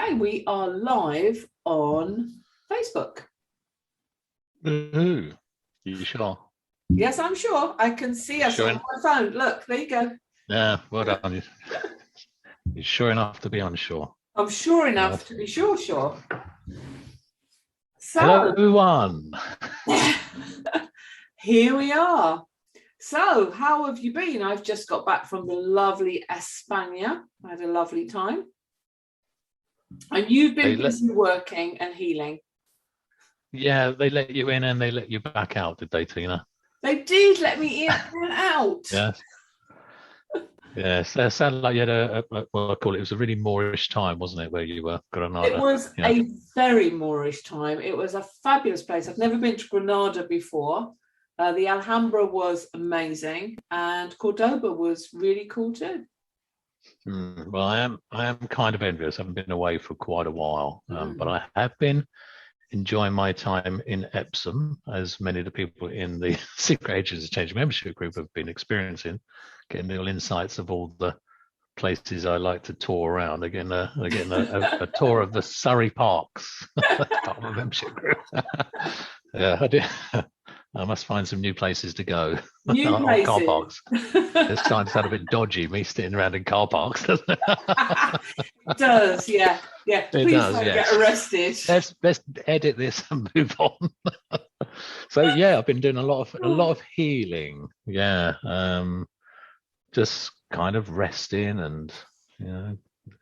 Okay, we are live on Facebook. Ooh, you sure? Yes, I'm sure. I can see us on my phone. Look, there you go. Yeah, well done. You're sure enough to be unsure. I'm sure enough to be sure. So, hello, everyone. Here we are. So, how have you been? I've just got back from the lovely España. I had a lovely time. And you've been busy working and healing. Yeah, they let you in and they let you back out, did they, Tina? They did let me in and out. Yeah. Yes, it sounded like you had it was a really Moorish time, wasn't it, where you were, Granada? It was a very Moorish time. It was a fabulous place. I've never been to Granada before. The Alhambra was amazing, and Cordoba was really cool too. Well, I am kind of envious. I haven't been away for quite a while, but I have been enjoying my time in Epsom, as many of the people in the Secret Agents of Change membership group have been experiencing, getting little insights of all the places I like to tour around. Again, a tour of the Surrey Parks, part of my membership group. Yeah, I do. I must find some new places to go. New places. Car parks. It's starting to sound a bit dodgy, me sitting around in car parks, doesn't it? It does, yeah. Yeah, please don't get arrested. Let's edit this and move on. So yeah, I've been doing a lot of healing. Yeah, just kind of resting and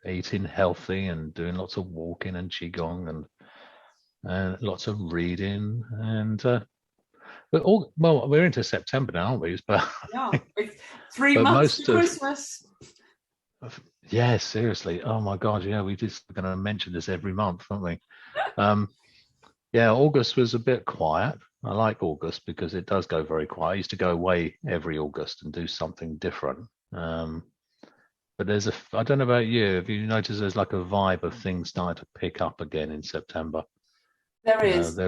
eating healthy and doing lots of walking and qigong and lots of reading and. We're into September now, aren't we? But yeah, it's 3 months to Christmas. Yeah, seriously. Oh my God, yeah, we're going to mention this every month, aren't we? Yeah, August was a bit quiet. I like August because it does go very quiet. I used to go away every August and do something different. But I don't know about you, have you noticed there's like a vibe of things starting to pick up again in September? There is.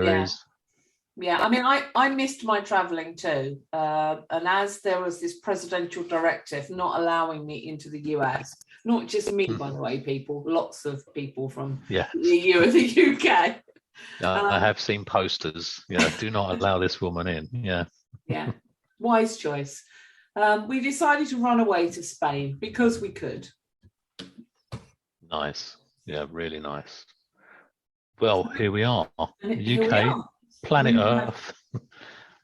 Yeah, I mean, I missed my traveling too. And as there was this presidential directive not allowing me into the US, not just me, by the way, people, lots of people from the EU and the UK. I have seen posters, do not allow this woman in. Yeah. Yeah, wise choice. We decided to run away to Spain because we could. Nice. Yeah, really nice. Well, here we are. UK. Planet Earth,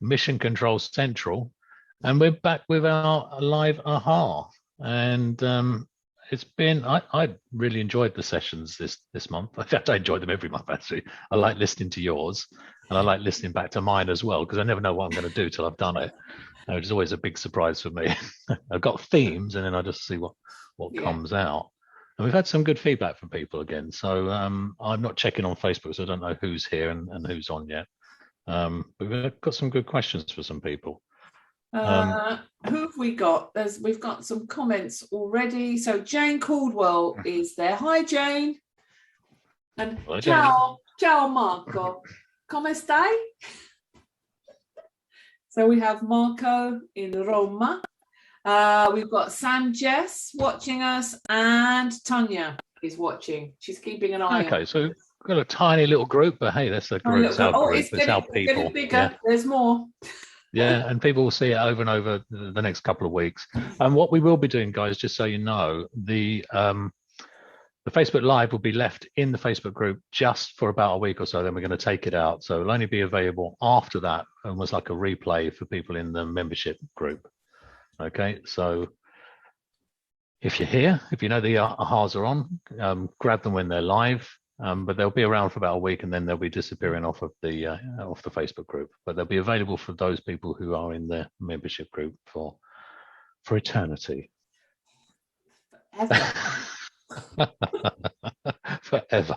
Mission Control Central, and we're back with our live aha. And it's been I really enjoyed the sessions this month. In fact, I enjoyed them every month actually. I like listening to yours, and I like listening back to mine as well because I never know what I'm going to do till I've done it, which is always a big surprise for me. I've got themes, and then I just see what comes out. And we've had some good feedback from people again. So I'm not checking on Facebook, so I don't know who's here and who's on yet. But we've got some good questions for some people. Who have we got? We've got some comments already. So Jane Caldwell is there. Hi, Jane. And ciao Marco. Come stai? So we have Marco in Roma. We've got Sam Jess watching us, and Tanya is watching. She's keeping an eye on. Okay, so we've got a tiny little group, but hey, that's the group. It's our group. It's our people. It's getting bigger. Yeah. There's more. Yeah, and people will see it over and over the next couple of weeks. And what we will be doing, guys, just so you know, the Facebook Live will be left in the Facebook group just for about a week or so. Then we're going to take it out. So it'll only be available after that, almost like a replay for people in the membership group. Okay, so if you're here, if you know the ahas are on, grab them when they're live. But they'll be around for about a week, and then they'll be disappearing off of the Facebook group. But they'll be available for those people who are in the membership group for eternity. Forever.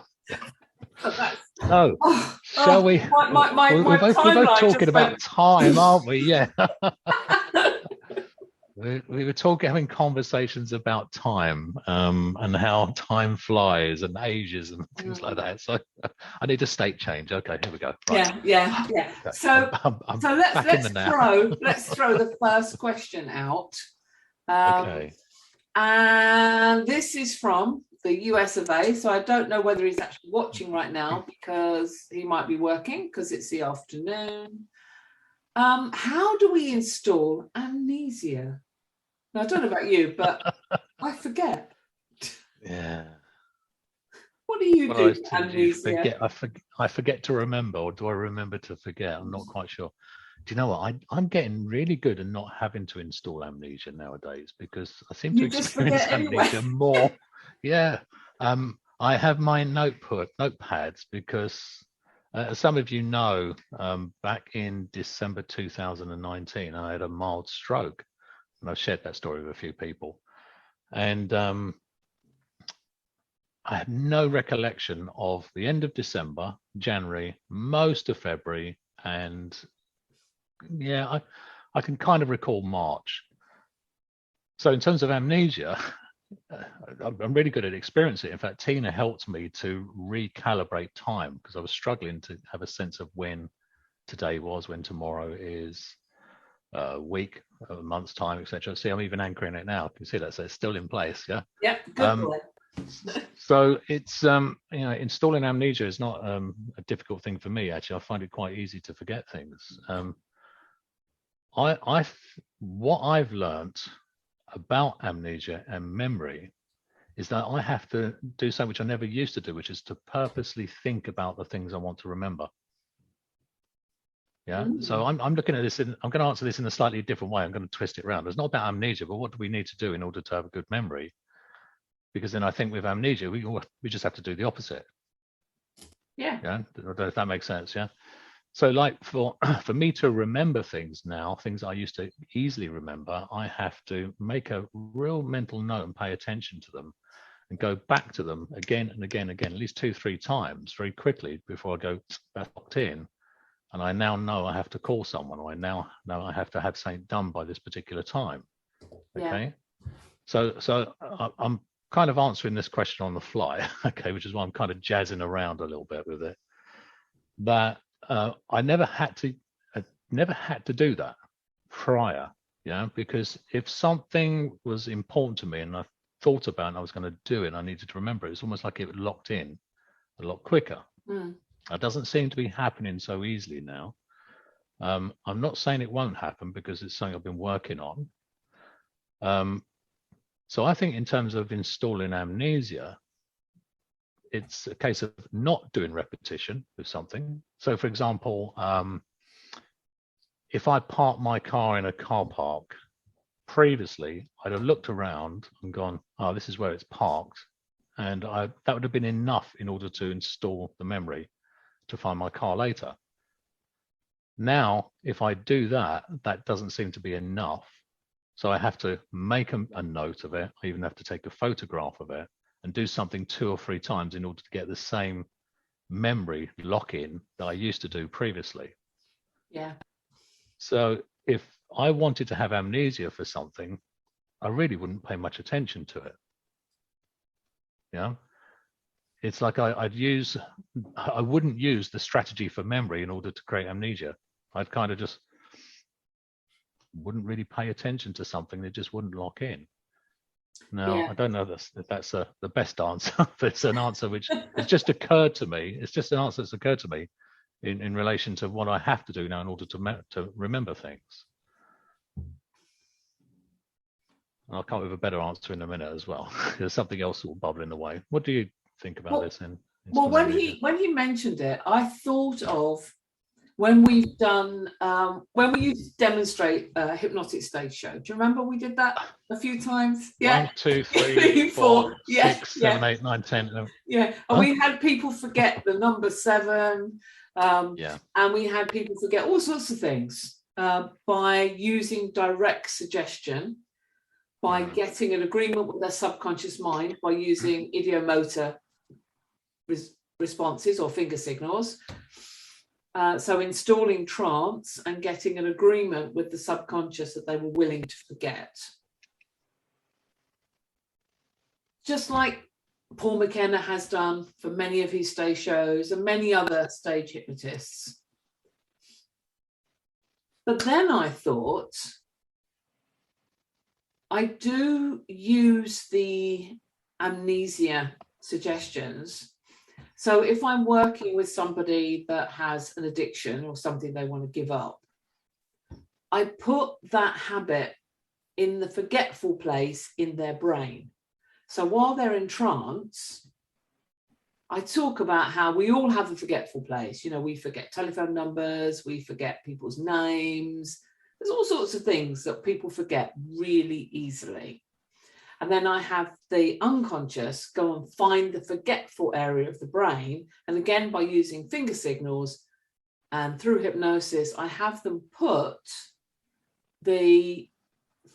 So, shall we? We're both talking about time, aren't we? Yeah. We were having conversations about time and how time flies and ages and things like that. So I need a state change. Okay, here we go. Right. Yeah. Okay. So let's throw the first question out. Okay. And this is from the US of A, so I don't know whether he's actually watching right now because he might be working because it's the afternoon. How do we install Amnesia? Now, I don't know about you, but I forget. Yeah. What do you do, Amnesia? I forget to remember, or do I remember to forget? I'm not quite sure. Do you know what? I'm getting really good at not having to install Amnesia nowadays, because I seem to experience Amnesia more. Yeah. I have my notepads because, as some of you know, back in December 2019, I had a mild stroke, and I've shared that story with a few people. And I have no recollection of the end of December, January, most of February, and yeah, I can kind of recall March. So in terms of amnesia, I'm really good at experiencing it. In fact, Tina helped me to recalibrate time, because I was struggling to have a sense of when today was, when tomorrow is, a week, a month's time, etc. See, I'm even anchoring it now. You can see that, so it's still in place. Yeah. Yeah. Good boy. So it's installing amnesia is not a difficult thing for me. Actually, I find it quite easy to forget things. What I've learned about amnesia and memory is that I have to do something which I never used to do, which is to purposely think about the things I want to remember. Yeah. So I'm looking at this, and I'm going to answer this in a slightly different way. I'm going to twist it around. It's not about amnesia, but what do we need to do in order to have a good memory? Because then I think with amnesia, we just have to do the opposite. Yeah. Yeah. I don't know if that makes sense. Yeah. So like for me to remember things now, things I used to easily remember, I have to make a real mental note and pay attention to them and go back to them again and again, at least 2-3 times very quickly before I go, that's locked in. And I now know I have to call someone, or I now know I have to have something done by this particular time. Okay. Yeah. So I'm kind of answering this question on the fly, okay, which is why I'm kind of jazzing around a little bit with it. But I never had to do that prior, because if something was important to me and I thought about it and I was going to do it and I needed to remember it, it's almost like it locked in a lot quicker. That doesn't seem to be happening so easily now. I'm not saying it won't happen, because it's something I've been working on. So I think in terms of installing amnesia, it's a case of not doing repetition with something. So for example, if I park my car in a car park, previously I'd have looked around and gone, oh, this is where it's parked. And that would have been enough in order to install the memory to find my car later. Now, if I do that, that doesn't seem to be enough. So I have to make a note of it. I even have to take a photograph of it and do something 2 or 3 times in order to get the same memory lock-in that I used to do previously. Yeah. So if I wanted to have amnesia for something, I really wouldn't pay much attention to it. Yeah. It's like I wouldn't use the strategy for memory in order to create amnesia. I'd kind of just wouldn't really pay attention to something that just wouldn't lock in. Now, yeah. I don't know if that's the best answer, but it's an answer which has just occurred to me. It's just an answer that's occurred to me in relation to what I have to do now in order to remember things. I'll come up with a better answer in a minute as well. There's something else that will bubble in the way. What do you think about this? Well, when he mentioned it, I thought of when we've done when we used to demonstrate a hypnotic stage show. Do you remember we did that a few times? Yeah. 1, 2, 3, 4, 6, 7, 8, 9, 10. Yeah, and we had people forget the number 7. And we had people forget all sorts of things by using direct suggestion, by getting an agreement with their subconscious mind, by using idiomotor responses or finger signals. So installing trance and getting an agreement with the subconscious that they were willing to forget. Just like Paul McKenna has done for many of his stage shows and many other stage hypnotists. But then I thought, I do use the amnesia suggestions. So if I'm working with somebody that has an addiction or something they want to give up, I put that habit in the forgetful place in their brain. So while they're in trance, I talk about how we all have a forgetful place. You know, we forget telephone numbers, we forget people's names. There's all sorts of things that people forget really easily. And then I have the unconscious go and find the forgetful area of the brain. And again, by using finger signals and through hypnosis, I have them put the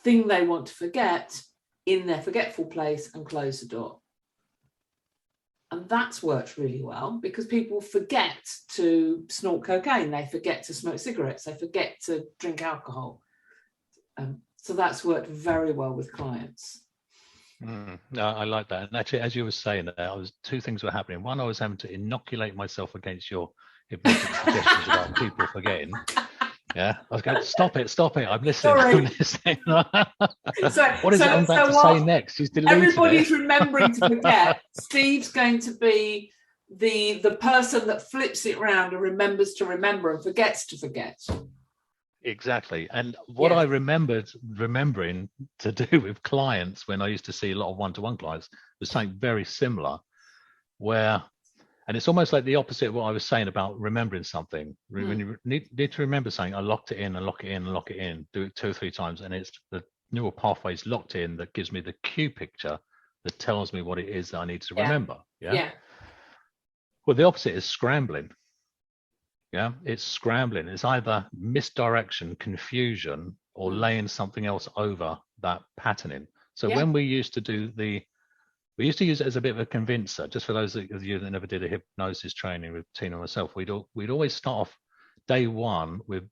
thing they want to forget in their forgetful place and close the door. And that's worked really well because people forget to snort cocaine, they forget to smoke cigarettes, they forget to drink alcohol. So that's worked very well with clients. No, I like that. And actually, as you were saying that, two things were happening. One, I was having to inoculate myself against your hypnotic suggestions about people forgetting. Yeah, I was going, stop it, I'm listening. I'm listening. What is it I'm about to say next? He's deleted everybody's remembering to forget. Steve's going to be the person that flips it around and remembers to remember and forgets to forget. Exactly. And what I remembering to do with clients when I used to see a lot of one-to-one clients was something very similar, where, and it's almost like the opposite of what I was saying about remembering something. When you need to remember something, I locked it in and lock it in and lock it in, do it 2 or 3 times, and it's the neural pathways locked in that gives me the cue picture that tells me what it is that I need to remember. Yeah. Well, the opposite is scrambling. Yeah, it's scrambling. It's either misdirection, confusion, or laying something else over that patterning. So when we used to use it as a bit of a convincer. Just for those of you that never did a hypnosis training with Tina and myself, we'd always start off day one with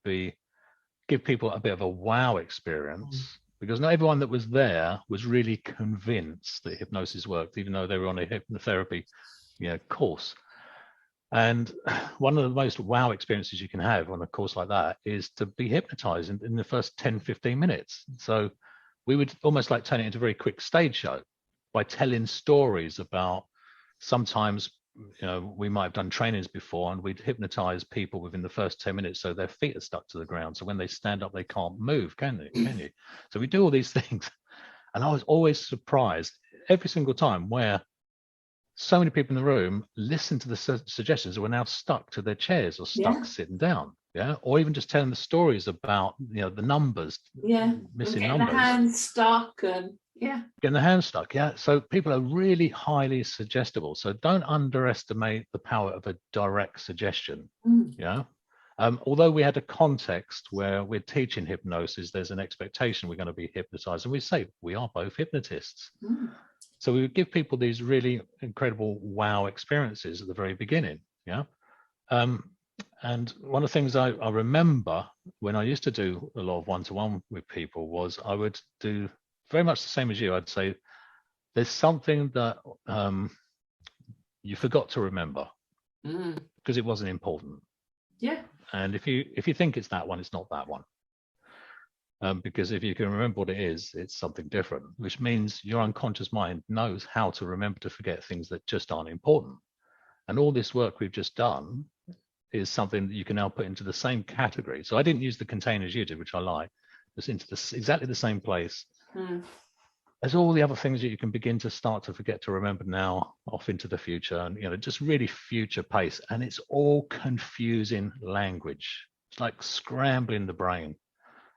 give people a bit of a wow experience, because not everyone that was there was really convinced that hypnosis worked, even though they were on a hypnotherapy course. And one of the most wow experiences you can have on a course like that is to be hypnotized in the first 10, 15 minutes. So we would almost like turn it into a very quick stage show by telling stories about, sometimes, we might have done trainings before and we'd hypnotize people within the first 10 minutes so their feet are stuck to the ground. So when they stand up, they can't move, can you? So we do all these things. And I was always surprised every single time where so many people in the room listened to the suggestions and were now stuck to their chairs or stuck sitting down, or even just telling the stories about the numbers, missing numbers, the hands stuck and getting the hands stuck. So people are really highly suggestible. So don't underestimate the power of a direct suggestion. Although we had a context where we're teaching hypnosis, there's an expectation we're going to be hypnotized, and we say we are both hypnotists. So we would give people these really incredible wow experiences at the very beginning. And one of the things I remember when I used to do a lot of one-to-one with people was I would do very much the same as you. I'd say there's something that you forgot to remember because it wasn't important. And if you think it's that one, it's not that one. Because if you can remember what it is, it's something different, which means your unconscious mind knows how to remember to forget things that just aren't important. And all this work we've just done is something that you can now put into the same category. So I didn't use the containers you did, which I like, just into exactly the same place as all the other things that you can begin to start to forget to remember now off into the future, and just really future pace. And it's all confusing language. It's like scrambling the brain.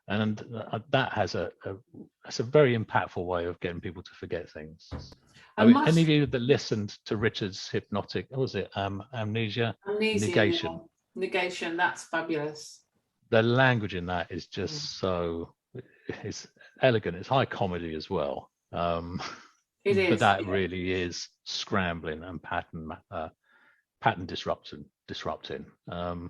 And that has that's a very impactful way of getting people to forget things. Any of you that listened to Richard's hypnotic, what was it? Amnesia, negation. Negation, that's fabulous. The language in that is just it's elegant. It's high comedy as well. It is. But that really is scrambling and pattern disrupting. So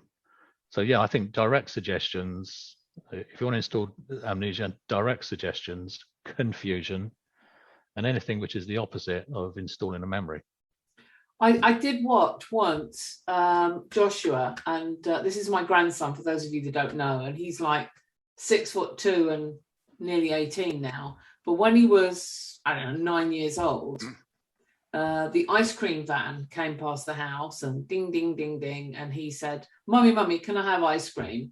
I think direct suggestions. If you want to install amnesia, direct suggestions, confusion, and anything which is the opposite of installing a memory. I did watch once Joshua, and this is my grandson, for those of you that don't know, and he's like 6'2" and nearly 18 now. But when he was, 9 years old, the ice cream van came past the house and ding, ding, ding, ding. And he said, Mummy, can I have ice cream?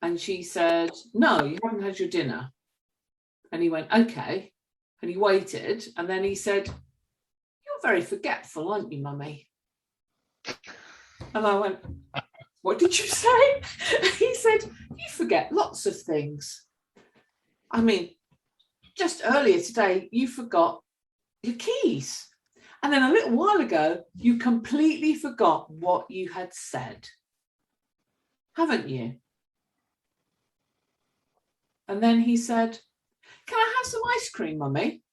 And she said, no, you haven't had your dinner. And he went, okay. And he waited. And then he said, you're very forgetful, aren't you, Mummy? And I went, what did you say? He said, you forget lots of things. I mean, just earlier today, you forgot your keys. And then a little while ago, you completely forgot what you had said. Haven't you? And then he said, can I have some ice cream, Mummy?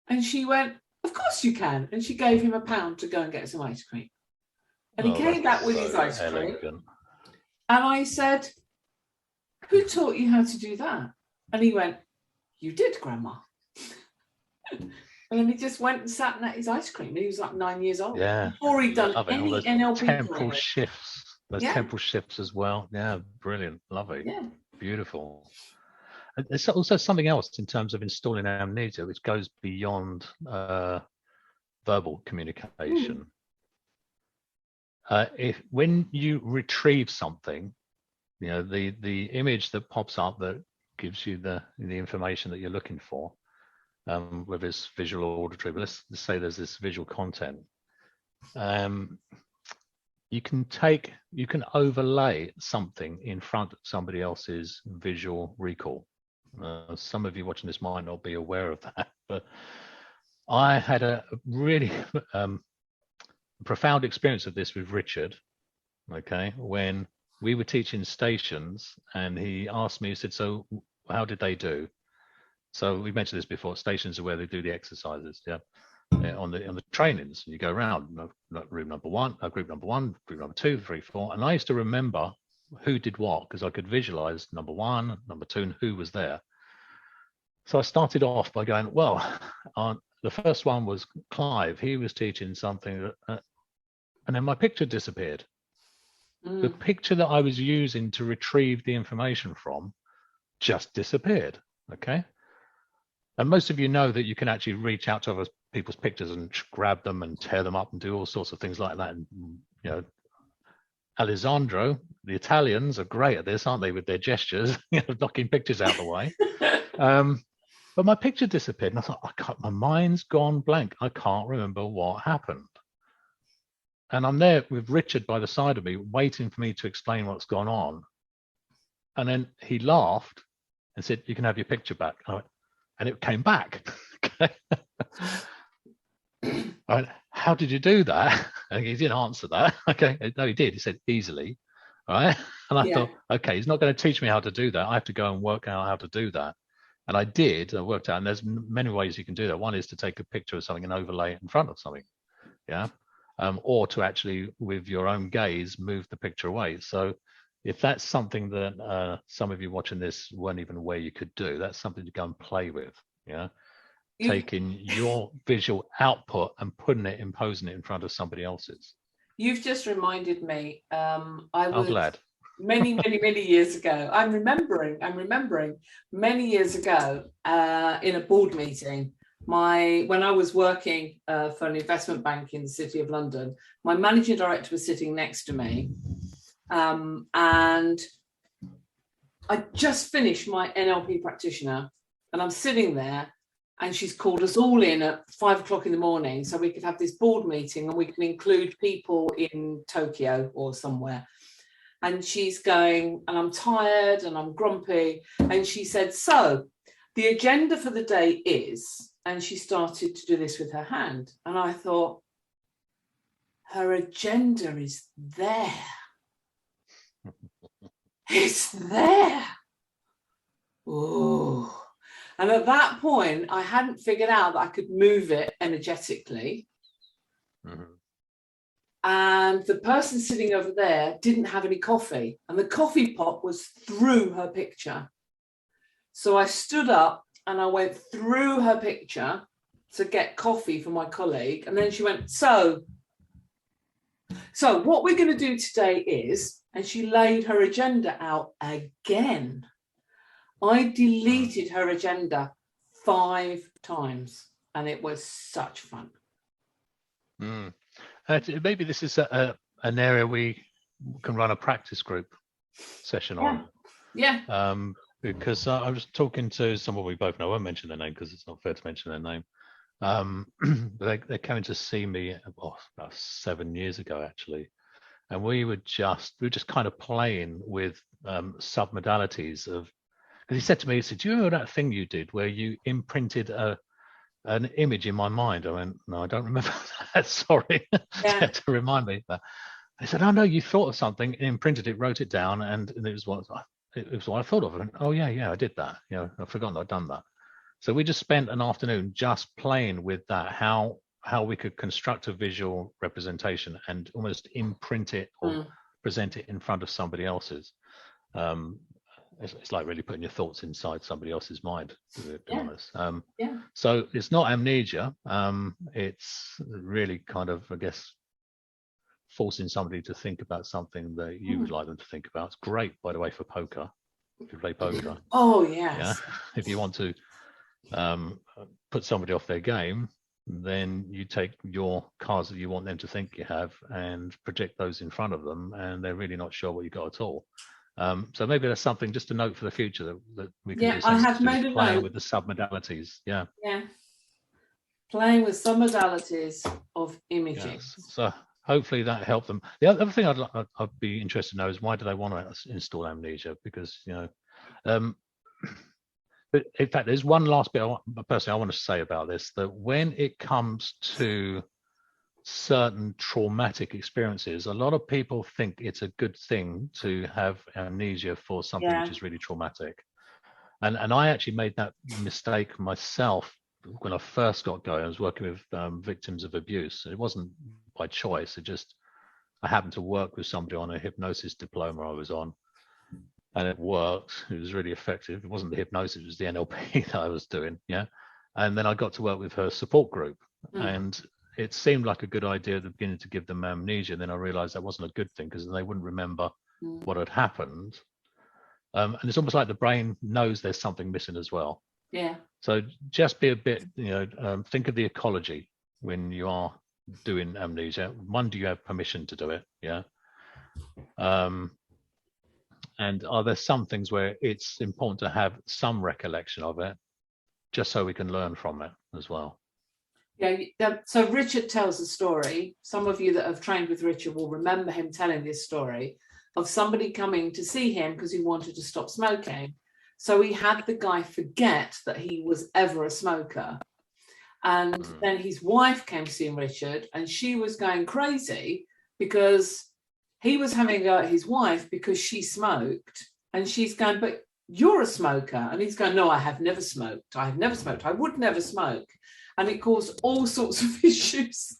And she went, of course you can. And she gave him £1 to go and get some ice cream. And he came back with his ice cream. And I said, who taught you how to do that? And he went, you did, Grandma. And then he just went and sat and ate his ice cream. He was like 9 years old. Yeah. Before he'd done any NLP temporal shifts. Those temporal shifts as well. Yeah, brilliant. Lovely. Yeah. Beautiful. There's also something else in terms of installing amnesia, which goes beyond verbal communication. When you retrieve something, you know, the image that pops up that gives you the information that you're looking for, whether it's visual or auditory, but let's say there's this visual content. You can overlay something in front of somebody else's visual recall. Some of you watching this might not be aware of that, but I had a really profound experience of this with Richard, okay, when we were teaching stations, and he asked me, he said, so how did they do? So we mentioned this before, stations are where they do the exercises, on the trainings. You go around, room number one, group number 1, group number 2, 3, 4, and I used to remember who did what, because I could visualize number 1, number 2, and who was there. So I started off by going, well, the first one was Clive. He was teaching something, and then my picture disappeared. The picture that I was using to retrieve the information from just disappeared, okay? And most of you know that you can actually reach out to other people's pictures and grab them and tear them up and do all sorts of things like that. And, you know, Alessandro, the Italians are great at this, aren't they, with their gestures, knocking pictures out of the way. But my picture disappeared, and I thought, my mind's gone blank. I can't remember what happened. And I'm there with Richard by the side of me, waiting for me to explain what's gone on. And then he laughed and said, you can have your picture back. And it came back. I went, how did you do that? And he didn't answer that. Okay, no, he did. He said, easily. All right. And I thought, okay, he's not going to teach me how to do that. I have to go and work out how to do that. And I did. I worked out, and there's many ways you can do that. One is to take a picture of something and overlay it in front of something. Yeah. Or to actually, with your own gaze, move the picture away. So if that's something that some of you watching this weren't even aware you could do, that's something to go and play with. Yeah. Taking your visual output and imposing it in front of somebody else's. You've just reminded me. I'm glad. many years ago. I'm remembering many years ago in a board meeting. When I was working for an investment bank in the City of London, my managing director was sitting next to me, and I just finished my NLP practitioner, and I'm sitting there, and she's called us all in at 5 o'clock in the morning so we could have this board meeting, and we can include people in Tokyo or somewhere. And she's going, and I'm tired and I'm grumpy, and she said, so the agenda for the day is, and she started to do this with her hand. And I thought, her agenda is there. It's there. Oh. And at that point, I hadn't figured out that I could move it energetically. Mm-hmm. And the person sitting over there didn't have any coffee. And the coffee pot was through her picture. So I stood up and I went through her picture to get coffee for my colleague. And then she went, so what we're going to do today is, and she laid her agenda out again. I deleted her agenda 5 times, and it was such fun. Mm. Maybe this is an area we can run a practice group session on. Yeah. Because I was talking to someone we both know. I won't mention their name because it's not fair to mention their name. They came to see me about 7 years ago, actually, and we were just kind of playing with submodalities of. Because he said to me, he said, "Do you remember that thing you did where you imprinted an image in my mind?" I went, "No, I don't remember that. Sorry." Yeah. To remind me. But I said, "Oh no, you thought of something, imprinted it, wrote it down, and it was what I thought of." And oh yeah, I did that. I've forgotten I'd done that. So we just spent an afternoon just playing with that, how we could construct a visual representation and almost imprint it or present it in front of somebody else's. It's like really putting your thoughts inside somebody else's mind, to be honest. So it's not amnesia. It's really kind of, I guess, forcing somebody to think about something that you would like them to think about. It's great, by the way, for poker. If you play poker. Oh yes. Yeah. If you want to put somebody off their game, then you take your cards that you want them to think you have and project those in front of them, and they're really not sure what you got at all. So maybe that's something just a note for the future that we can do. I have made a playing note with the submodalities. Yeah. Playing with some modalities of imaging. Yes. So hopefully that helped them. The other thing I'd be interested to know is, why do they want to install Amnesia? Because but in fact, there's one last bit personally I want to say about this, that when it comes to certain traumatic experiences, a lot of people think it's a good thing to have amnesia for something which is really traumatic. And I actually made that mistake myself when I first got going. I was working with victims of abuse. It wasn't by choice. I happened to work with somebody on a hypnosis diploma I was on, and it worked. It was really effective. It wasn't the hypnosis, it was the NLP that I was doing. Yeah. And then I got to work with her support group, and it seemed like a good idea at the beginning to give them amnesia. And then I realized that wasn't a good thing, because they wouldn't remember what had happened. And it's almost like the brain knows there's something missing as well. Yeah. So just be a bit, think of the ecology when you are doing amnesia. One, do you have permission to do it? Yeah. And are there some things where it's important to have some recollection of it, just so we can learn from it as well? Yeah. So Richard tells a story. Some of you that have trained with Richard will remember him telling this story of somebody coming to see him because he wanted to stop smoking. So he had the guy forget that he was ever a smoker. And then his wife came to see Richard, and she was going crazy because he was having a go at his wife because she smoked. And she's going, "But you're a smoker." And he's going, "No, I have never smoked. I have never smoked. I would never smoke." And it caused all sorts of issues.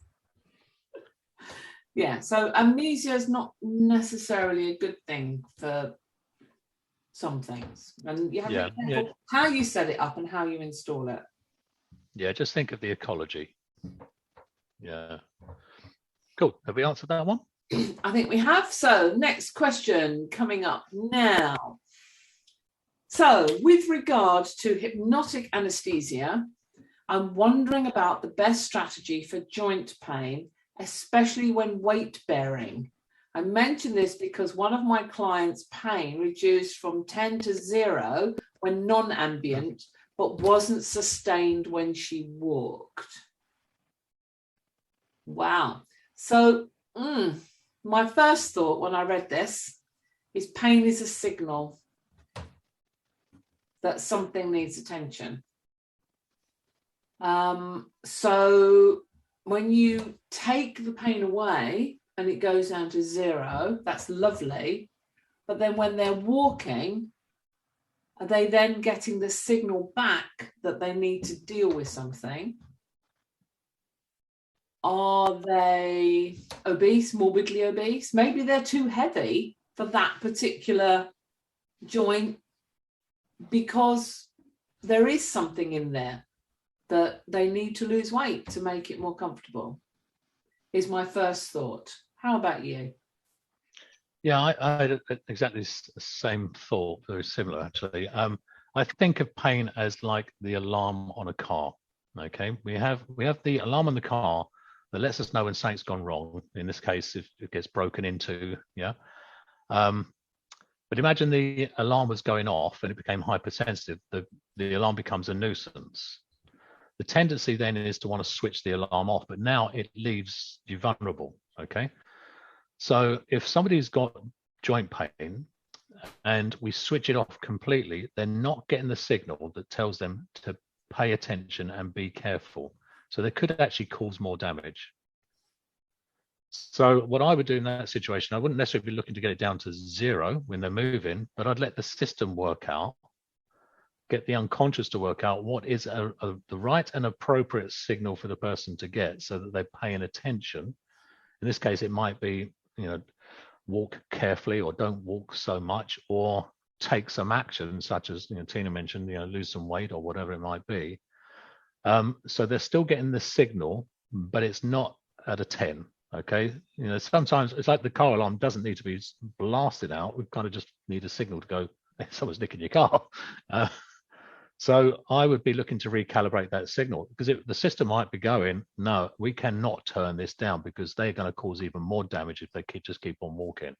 Yeah, so amnesia is not necessarily a good thing for some things. And you have to be careful how you set it up and how you install it. Yeah, just think of the ecology. Yeah. Cool. Have we answered that one? I think we have. So next question coming up now. So with regard to hypnotic anesthesia, I'm wondering about the best strategy for joint pain, especially when weight bearing. I mention this because one of my clients' pain reduced from 10 to 0 when non-ambient, but wasn't sustained when she walked. Wow. So my first thought when I read this is pain is a signal that something needs attention. So when you take the pain away and it goes down to 0, that's lovely. But then when they're walking, are they then getting the signal back that they need to deal with something? Are they obese, morbidly obese? Maybe they're too heavy for that particular joint because there is something in there that they need to lose weight to make it more comfortable, is my first thought. How about you? Yeah, I had exactly the same thought, very similar actually. I think of pain as like the alarm on a car. Okay, we have the alarm on the car that lets us know when something's gone wrong. In this case, if it gets broken into, but imagine the alarm was going off and it became hypersensitive. The alarm becomes a nuisance. The tendency then is to want to switch the alarm off, but now it leaves you vulnerable, okay? So if somebody's got joint pain and we switch it off completely, they're not getting the signal that tells them to pay attention and be careful. So they could actually cause more damage. So what I would do in that situation, I wouldn't necessarily be looking to get it down to 0 when they're moving, but I'd let the system work out, get the unconscious to work out what is the right and appropriate signal for the person to get so that they're paying attention. In this case, it might be, walk carefully or don't walk so much, or take some action, such as Tina mentioned, lose some weight or whatever it might be. So they're still getting the signal, but it's not at a 10. Okay, sometimes it's like the car alarm doesn't need to be blasted out. We kind of just need a signal to go, hey, someone's nicking your car. So I would be looking to recalibrate that signal, because the system might be going, no, we cannot turn this down because they're going to cause even more damage if they just keep on walking.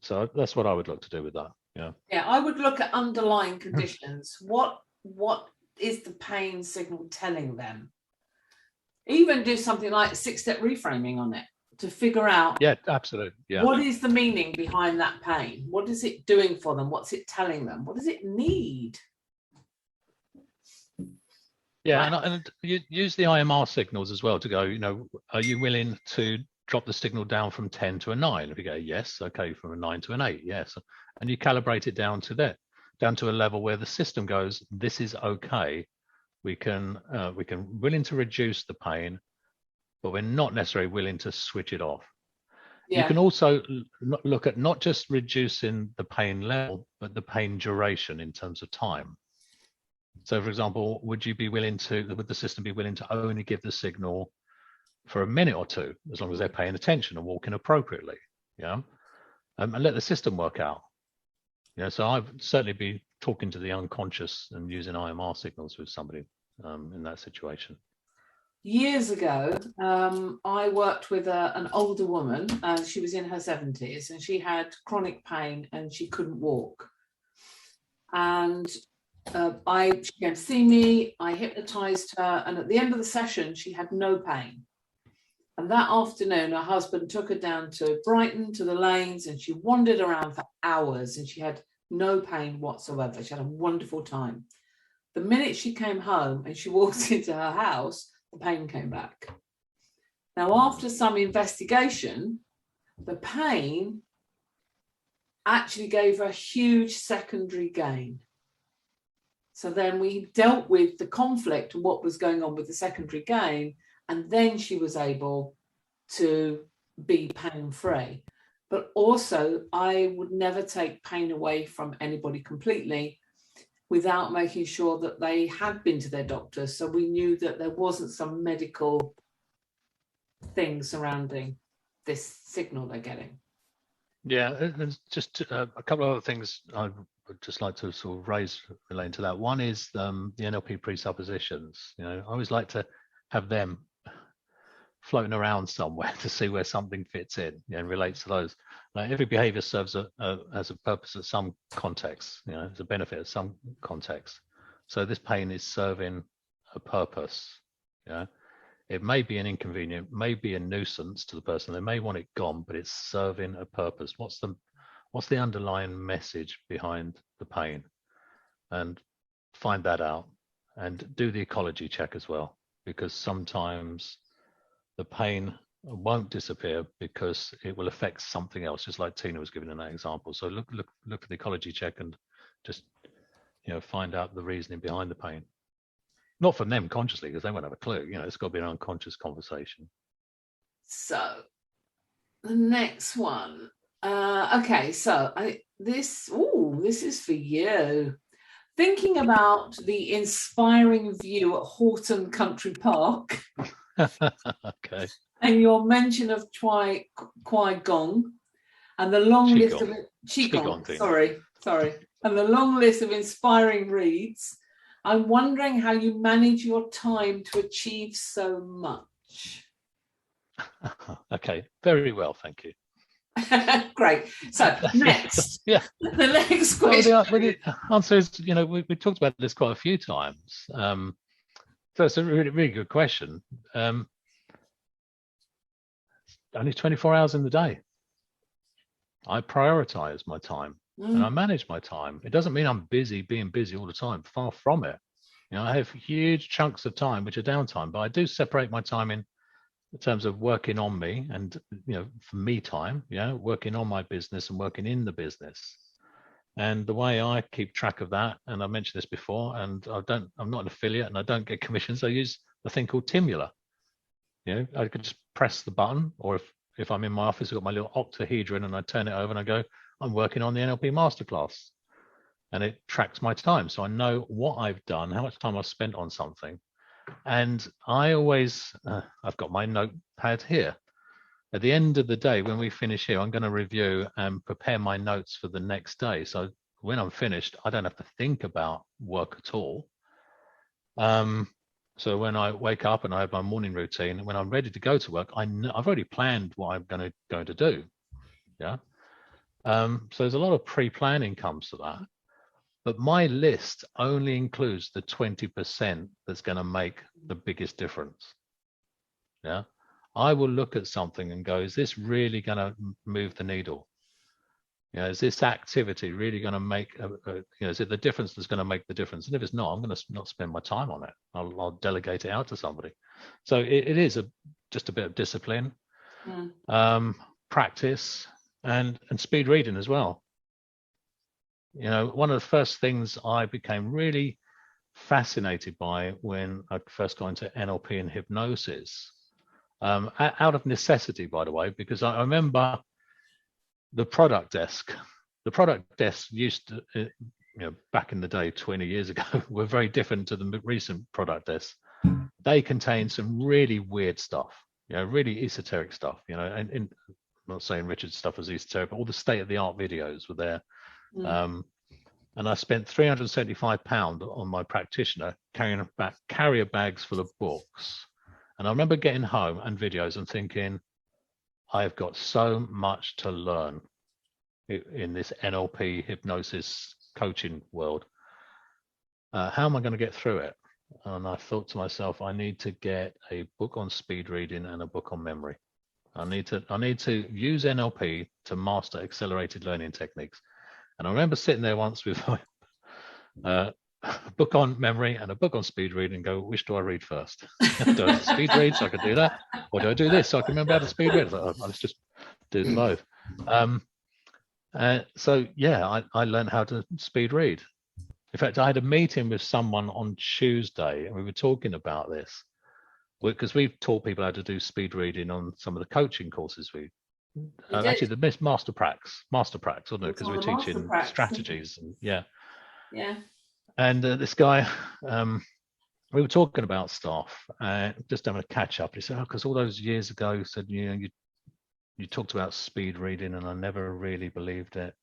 So that's what I would look to do with that. Yeah, I would look at underlying conditions. What is the pain signal telling them? Even do something like 6-step reframing on it to figure out. Yeah, absolutely. Yeah. What is the meaning behind that pain? What is it doing for them? What's it telling them? What does it need? Yeah, right. and you use the IMR signals as well to go, are you willing to drop the signal down from 10 to a 9? If you go, yes, okay, from a 9 to an 8, yes. And you calibrate it down to that, down to a level where the system goes, this is okay. We can willing to reduce the pain, but we're not necessarily willing to switch it off. Yeah. You can also look at not just reducing the pain level, but the pain duration in terms of time. So, for example, would the system be willing to only give the signal for a minute or two, as long as they're paying attention and walking appropriately, and let the system work out. So I'd certainly be talking to the unconscious and using IMR signals with somebody in that situation. Years ago, I worked with an older woman, and she was in her 70s, and she had chronic pain and she couldn't walk. And she came to see me, I hypnotized her, and at the end of the session, she had no pain. And that afternoon, her husband took her down to Brighton, to the lanes, and she wandered around for hours and she had no pain whatsoever. She had a wonderful time. The minute she came home and she walked into her house, the pain came back. Now, after some investigation, the pain actually gave her a huge secondary gain. So then we dealt with the conflict and what was going on with the secondary gain, and then she was able to be pain-free. But also, I would never take pain away from anybody completely without making sure that they had been to their doctor, so we knew that there wasn't some medical thing surrounding this signal they're getting. Yeah, and just a couple of other things I would just like to sort of raise relating to that. One is the NLP presuppositions. I always like to have them floating around somewhere to see where something fits in and relates to those. Like every behavior serves as a purpose at some context, as a benefit at some context. So this pain is serving a purpose. It may be an inconvenient, may be a nuisance to the person. They may want it gone, but it's serving a purpose. What's the underlying message behind the pain? And find that out and do the ecology check as well, because sometimes the pain won't disappear because it will affect something else, just like Tina was giving in that example. So look at the ecology check and just find out the reasoning behind the pain. Not from them consciously, because they won't have a clue. It's got to be an unconscious conversation. So the next one. Okay, so this is for you. Thinking about the inspiring view at Horton Country Park. Okay. And your mention of Qui-Gong and the long list of Qigong. Sorry. And the long list of inspiring reads. I'm wondering how you manage your time to achieve so much. Okay, very well, thank you. Great. So next, yeah. the next question. Well, the answer is, we talked about this quite a few times. So it's a really, really good question. Only 24 hours in the day. I prioritize my time and I manage my time. It doesn't mean I'm being busy all the time. Far from it. I have huge chunks of time which are downtime, but I do separate my time in terms of working on me and, for me time, working on my business and working in the business. And the way I keep track of that, and I mentioned this before, and I'm not an affiliate and I don't get commissions. I use a thing called Timula. I could just press the button, or if I'm in my office, I've got my little octahedron and I turn it over and I go, I'm working on the NLP Masterclass. And it tracks my time. So I know what I've done, how much time I've spent on something. And I always, I've got my notepad here. At the end of the day, when we finish here, I'm going to review and prepare my notes for the next day. So when I'm finished, I don't have to think about work at all. So when I wake up and I have my morning routine, and when I'm ready to go to work, I've already planned what I'm going to do. Yeah. So there's a lot of pre-planning comes to that. But my list only includes the 20% that's going to make the biggest difference. Yeah. I will look at something and go, is this really going to move the needle? Is this activity really going to make, is it the difference that's going to make the difference? And if it's not, I'm going to not spend my time on it. I'll delegate it out to somebody. So it is just a bit of discipline, practice, and speed reading as well. One of the first things I became really fascinated by when I first got into NLP and hypnosis, out of necessity, by the way, because I remember the product desk. The product desk used to, back in the day, 20 years ago, were very different to the recent product desks. They contain some really weird stuff, really esoteric stuff, and I'm not saying Richard's stuff was esoteric, but all the state-of-the-art videos were there. And I spent £375 on my practitioner carrying back carrier bags full of books. And I remember getting home and videos and thinking, I've got so much to learn in this NLP hypnosis coaching world. How am I going to get through it? And I thought to myself, I need to get a book on speed reading and a book on memory. I need to use NLP to master accelerated learning techniques. And I remember sitting there once with a book on memory and a book on speed reading and go, which do I read first? Do I speed read so I can do that? Or do I do this so I can remember how to speed read? Let's just do them both. So yeah, I learned how to speed read. In fact, I had a meeting with someone on Tuesday and we were talking about this because we've taught people how to do speed reading on some of the coaching courses actually the Masterclass, wasn't it? Because we're teaching strategies and yeah. And this guy, we were talking about stuff, just having a catch up. He said, because all those years ago, you said you talked about speed reading, and I never really believed it.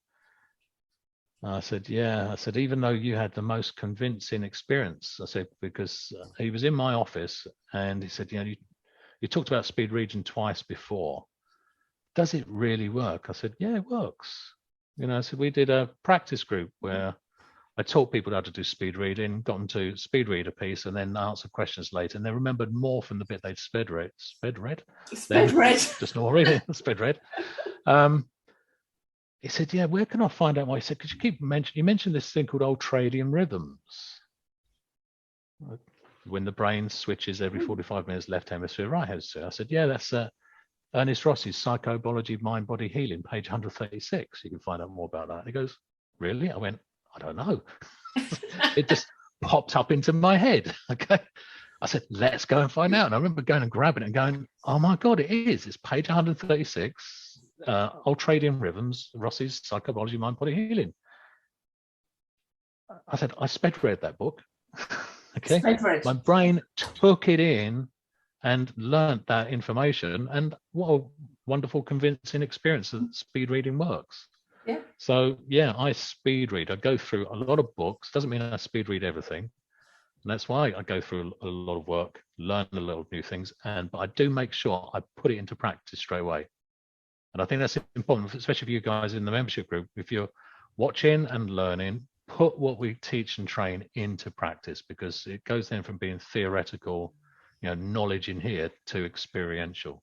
And I said, yeah. I said, even though you had the most convincing experience, I said, because he was in my office, and he said, you talked about speed reading twice before. Does it really work? I said, yeah, it works. I said, we did a practice group where I taught people how to do speed reading, got them to speed read a piece and then answer questions later. And they remembered more from the bit they'd sped read. Just not reading, sped read. He said, yeah, where can I find out why? He said, because you mentioned this thing called ultradian rhythms. When the brain switches every 45 minutes, left hemisphere, right hemisphere. I said, yeah, that's Ernest Ross's Psychobiology, Mind, Body Healing, page 136. You can find out more about that. And he goes, really? I went, I don't know. It just popped up into my head. Okay. I said, let's go and find out. And I remember going and grabbing it and going, oh my God, it is. It's page 136, Ultradian Rhythms, Ross's Psychobiology, Mind, Body Healing. I said, I sped read that book. Okay. My brain took it in and learned that information, and what a wonderful convincing experience that speed reading works. So yeah, I speed read. I go through a lot of books. Doesn't mean I speed read everything, And that's why I go through a lot of work, learn a lot of new things, but I do make sure I put it into practice straight away. And I think that's important, especially for you guys in the membership group. If you're watching and learning, put what we teach and train into practice, because it goes then from being theoretical, knowledge in here, to experiential.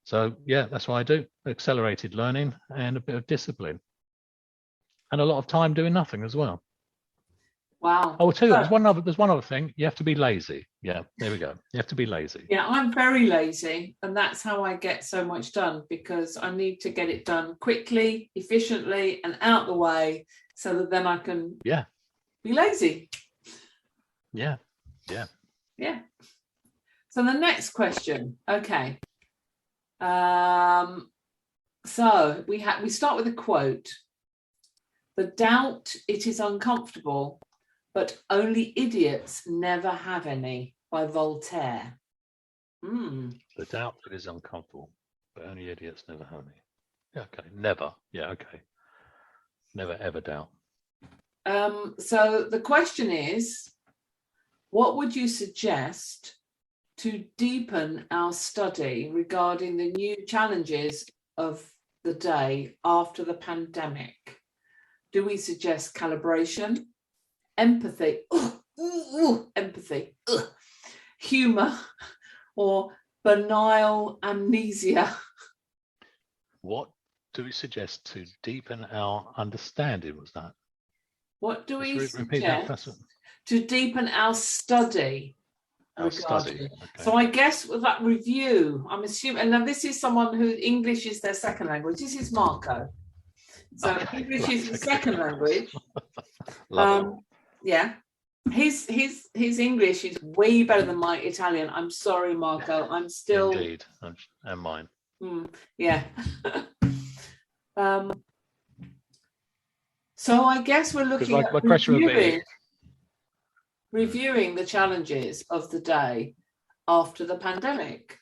So yeah, that's what I do. Accelerated learning and a bit of discipline. And a lot of time doing nothing as well. Wow. Oh, too. There's one other thing. You have to be lazy. Yeah, there we go. You have to be lazy. Yeah, I'm very lazy, and that's how I get so much done, because I need to get it done quickly, efficiently, and out the way, so that then I can be lazy. Yeah. So the next question. Okay. So we start with a quote. "The doubt it is uncomfortable, but only idiots never have any," by Voltaire. The doubt it is uncomfortable, but only idiots never have any. Yeah, okay. Never. Yeah, okay. Never ever doubt. So the question is, what would you suggest to deepen our study regarding the new challenges of the day after the pandemic? Do we suggest calibration, empathy, humor, or benign amnesia? What do we suggest to deepen our understanding? Was that? What do we suggest to deepen our study? Our study. Okay. So I guess with that review, I'm assuming, and now this is someone who English is their second language. This is Marco. So English is his second language. Yeah. His English is way better than my Italian. I'm sorry, Marco. I'm still indeed, and mine. Yeah. So I guess we're looking at reviewing the challenges of the day after the pandemic.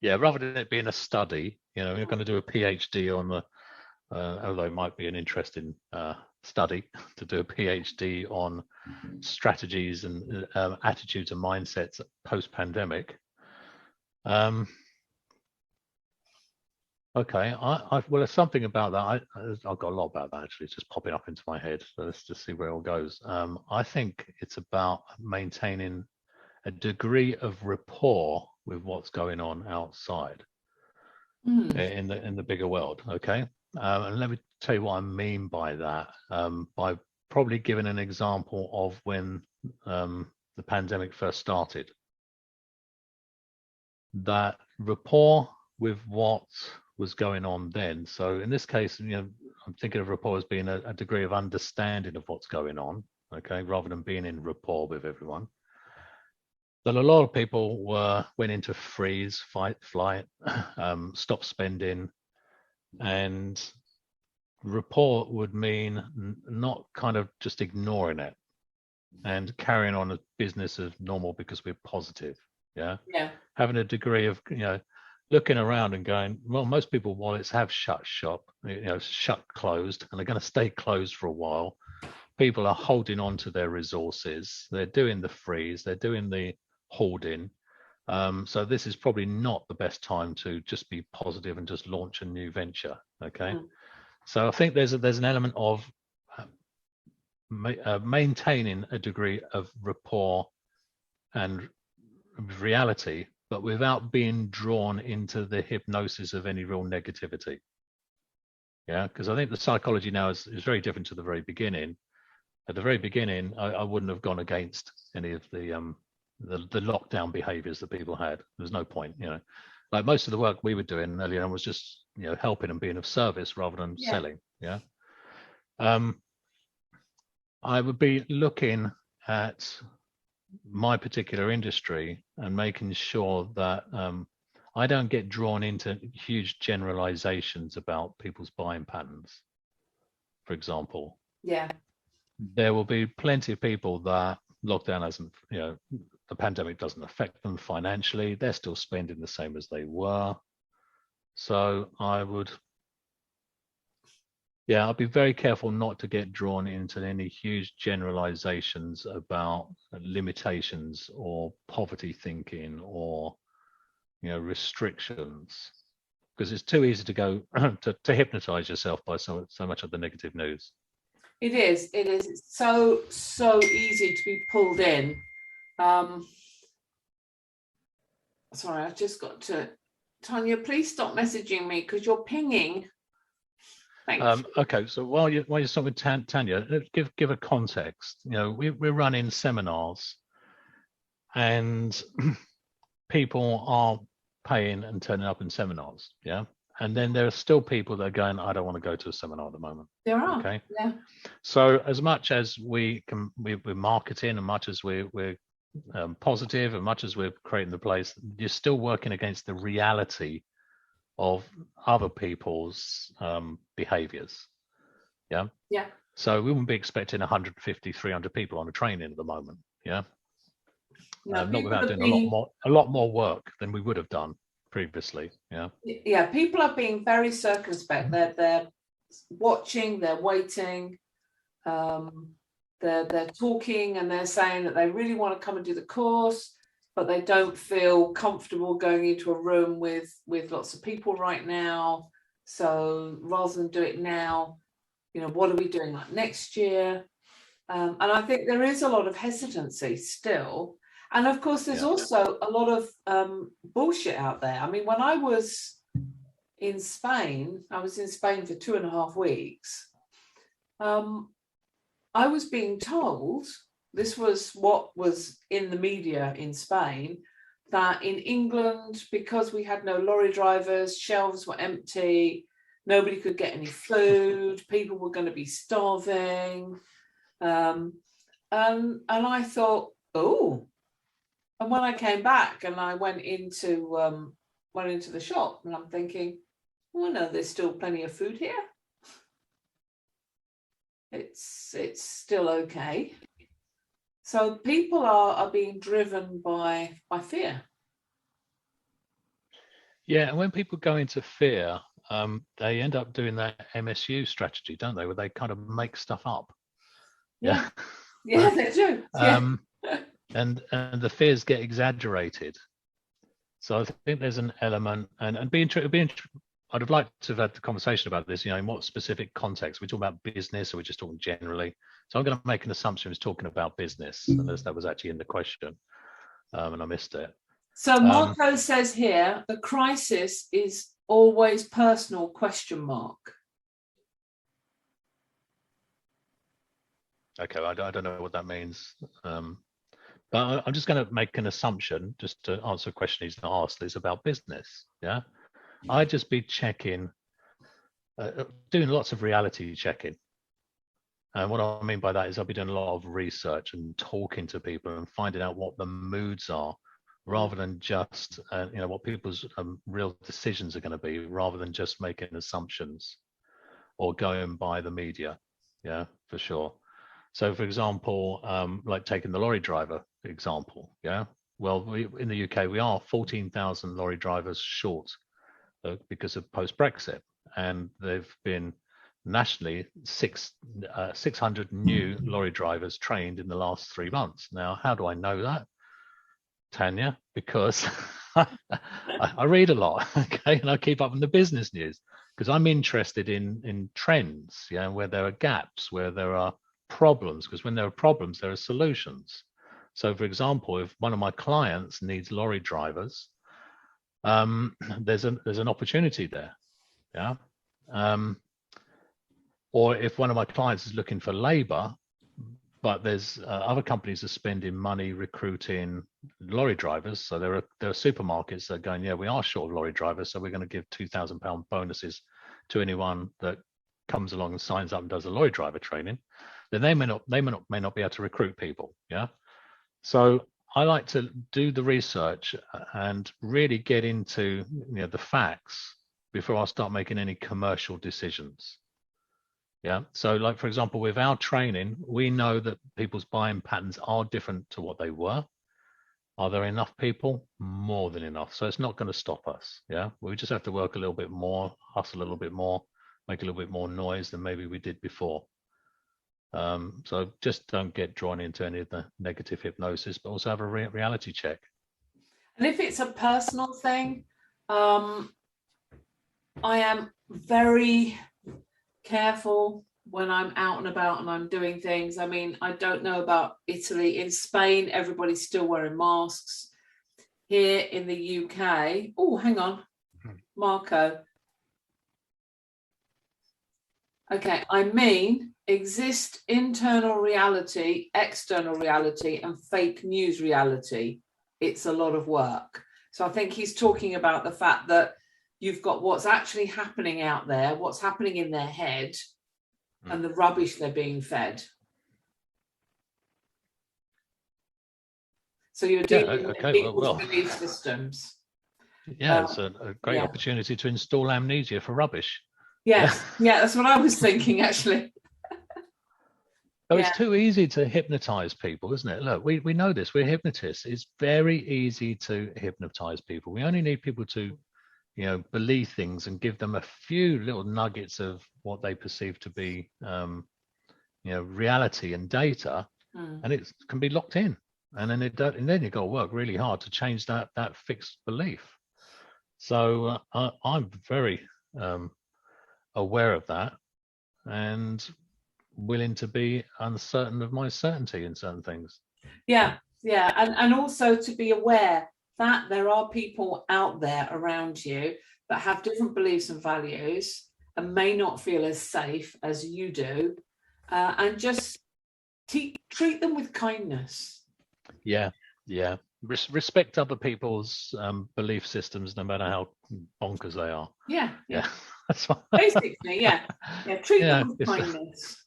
Yeah, rather than it being a study, you're going to do a PhD on the, although it might be an interesting study to do a PhD on strategies and attitudes and mindsets post-pandemic. Okay, well, there's something about that. I've got a lot about that actually. It's just popping up into my head. So let's just see where it all goes. I think it's about maintaining a degree of rapport with what's going on outside in the bigger world. Okay, and let me tell you what I mean by that. By probably giving an example of when the pandemic first started. That rapport with what was going on then. So in this case, I'm thinking of rapport as being a degree of understanding of what's going on, okay, rather than being in rapport with everyone. That a lot of people went into freeze, fight, flight, stop spending, and rapport would mean not kind of just ignoring it and carrying on a business as normal because we're positive. Yeah. Having a degree of, looking around and going, well, most people wallets have shut shop, shut closed, and they're going to stay closed for a while. People are holding on to their resources. They're doing the freeze. They're doing the hoarding. So this is probably not the best time to just be positive and just launch a new venture. Okay. So I think there's an element of maintaining a degree of rapport and reality, but without being drawn into the hypnosis of any real negativity. Yeah, because I think the psychology now is very different to the very beginning. At the very beginning, I wouldn't have gone against any of the lockdown behaviors that people had. There's no point, like most of the work we were doing earlier on was just, helping and being of service rather than selling. Yeah. I would be looking at my particular industry and making sure that I don't get drawn into huge generalizations about people's buying patterns. For example, there will be plenty of people that lockdown hasn't, the pandemic doesn't affect them financially. They're still spending the same as they were. So I would, Yeah, I'll be very careful not to get drawn into any huge generalizations about limitations or poverty thinking or, restrictions, because it's too easy to go to hypnotize yourself by so much of the negative news. It is. It's so easy to be pulled in. Sorry, I've just got to. Tanya, please stop messaging me because you're pinging. Thanks. Okay, so while you're talking with Tanya, give a context. We're running seminars, and people are paying and turning up in seminars. Yeah. And then there are still people that are going, I don't want to go to a seminar at the moment. There are. Okay. Yeah. So as much as we're marketing, and much as we're positive, and much as we're creating the place, you're still working against the reality of other people's behaviors. Yeah. Yeah. So we wouldn't be expecting 150, 300 people on a training at the moment. Yeah. No, not without doing a lot more work than we would have done previously. Yeah. Yeah, people are being very circumspect. They're watching, they're waiting, they're talking, and they're saying that they really want to come and do the course, but they don't feel comfortable going into a room with lots of people right now. So rather than do it now, what are we doing like next year? And I think there is a lot of hesitancy still. And of course, there's also a lot of bullshit out there. I mean, when I was in Spain for 2.5 weeks. I was being told, this was what was in the media in Spain, that in England, because we had no lorry drivers, shelves were empty, nobody could get any food, people were going to be starving. And I thought, oh. And when I came back and I went into the shop, and I'm thinking, well, no, there's still plenty of food here. It's still okay. So people are being driven by fear. Yeah, and when people go into fear, they end up doing that MSU strategy, don't they? Where they kind of make stuff up. Yeah, yeah, they do. Yeah. And the fears get exaggerated. So I think there's an element, and I'd have liked to have had the conversation about this, in what specific context. We're talking about business, or we're just talking generally. So I'm going to make an assumption he's talking about business, unless that was actually in the question, and I missed it. So Marco says here, the crisis is always personal, ? Okay, I don't know what that means. But I'm just going to make an assumption, just to answer a question he's not asked, is about business. Yeah. I'd just be checking, doing lots of reality checking. And what I mean by that is I'll be doing a lot of research and talking to people and finding out what the moods are, rather than just, what people's real decisions are going to be, rather than just making assumptions or going by the media. Yeah, for sure. So, for example, like taking the lorry driver example, yeah. Well, in the UK, we are 14,000 lorry drivers short because of post-Brexit, and they've been nationally 600 new lorry drivers trained in the last 3 months. Now, how do I know that, Tanya? Because I read a lot, okay, and I keep up on the business news because I'm interested in trends, where there are gaps, where there are problems, because when there are problems, there are solutions. So, for example, if one of my clients needs lorry drivers, there's an opportunity there, yeah. Or if one of my clients is looking for labor, but there's other companies are spending money recruiting lorry drivers. So there are supermarkets that are going, yeah, we are short of lorry drivers, so we're going to give £2,000 bonuses to anyone that comes along and signs up and does a lorry driver training. Then they may not be able to recruit people. Yeah. So I like to do the research and really get into the facts before I start making any commercial decisions. Yeah. So, like, for example, with our training, we know that people's buying patterns are different to what they were. Are there enough people? More than enough. So it's not going to stop us. Yeah. We just have to work a little bit more, hustle a little bit more, make a little bit more noise than maybe we did before. So just don't get drawn into any of the negative hypnosis, but also have a reality check. And if it's a personal thing, I am very careful when I'm out and about and I'm doing things. I mean, I don't know about Italy. In Spain, everybody's still wearing masks. Here in the UK, oh, hang on, Marco. Okay, I mean, exist internal reality, external reality, and fake news reality. It's a lot of work. So I think he's talking about the fact that you've got what's actually happening out there, what's happening in their head, and the rubbish they're being fed. So you're dealing with people's belief systems. Yeah, it's a great opportunity to install amnesia for rubbish. Yes, yeah, that's what I was thinking, actually. So it's too easy to hypnotize people, isn't it? Look, we know this. We're hypnotists. It's very easy to hypnotize people. We only need people to, believe things and give them a few little nuggets of what they perceive to be, reality and data, and it can be locked in. And then then you've got to work really hard to change that fixed belief. So I'm very aware of that, and willing to be uncertain of my certainty in certain things. Yeah, and also to be aware that there are people out there around you that have different beliefs and values and may not feel as safe as you do, and just treat them with kindness. Yeah. Respect other people's belief systems, no matter how bonkers they are. Yeah. That's fine. Basically, treat them with kindness.